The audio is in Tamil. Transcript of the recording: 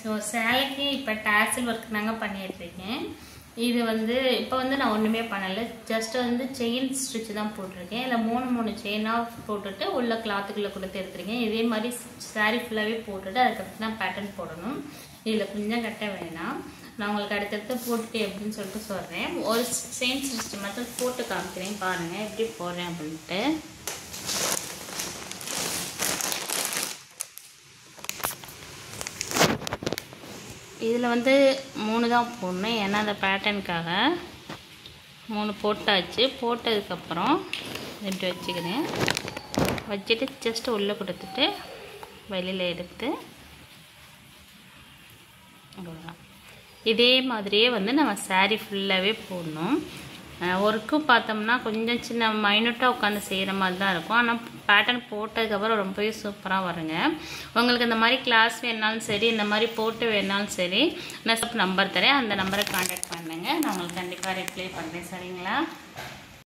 ஸோ சேலைக்கு இப்போ டாசல் ஒர்க் தாங்க பண்ணிகிட்ருக்கேன். இது வந்து இப்போ வந்து நான் ஒன்றுமே பண்ணலை, ஜஸ்ட் வந்து செயின் ஸ்டிச் தான் போட்டிருக்கேன். இல்லை 3 செயினாக போட்டுட்டு உள்ள கிளாத்துக்குள்ளே கொடுத்து எடுத்துருக்கேன். இதே மாதிரி சாரீ ஃபுல்லாகவே போட்டுட்டு அதுக்கப்புறம் தான் பேட்டர்ன் போடணும். இதில் கொஞ்சம் கட்ட வேணாம், நான் உங்களுக்கு அடுத்தடுத்து போட்டுட்டு எப்படின்னு சொல்லிட்டு சொல்கிறேன். ஒரு செயின் ஸ்டிச் மட்டும் போட்டு காமிக்கிறேன் பாருங்கள் எப்படி போடுறேன் அப்படின்ட்டு. இதில் வந்து 3 தான் போடணும், ஏன்னா அந்த பேட்டர்னுக்காக 3 போட்டாச்சு. போட்டதுக்கப்புறம் இப்படி வச்சுக்கிறேன், வச்சுட்டு ஜஸ்ட் உள்ளே கொடுத்துட்டு வெளியில் எடுத்து இதே மாதிரியே வந்து நம்ம சாரீ ஃபுல்லாகவே போடணும். ஒர்க்கும் பார்த்தோம்னா கொஞ்சம் சின்ன மைனூட்டாக உட்காந்து செய்கிற மாதிரி தான் இருக்கும், ஆனால் பேட்டர்ன் போட்டதுக்கப்புறம் ரொம்பவே சூப்பராக வருங்க. உங்களுக்கு இந்த மாதிரி கிளாஸ் வேணாலும் சரி, இந்த மாதிரி போட்டு வேணாலும் சரி, நான் நம்பர் தரேன், அந்த நம்பரை கான்டாக்ட் பண்ணுங்கள், நான் உங்களுக்கு கண்டிப்பாக ரிப்ளை பண்ணுறேன். சரிங்களா?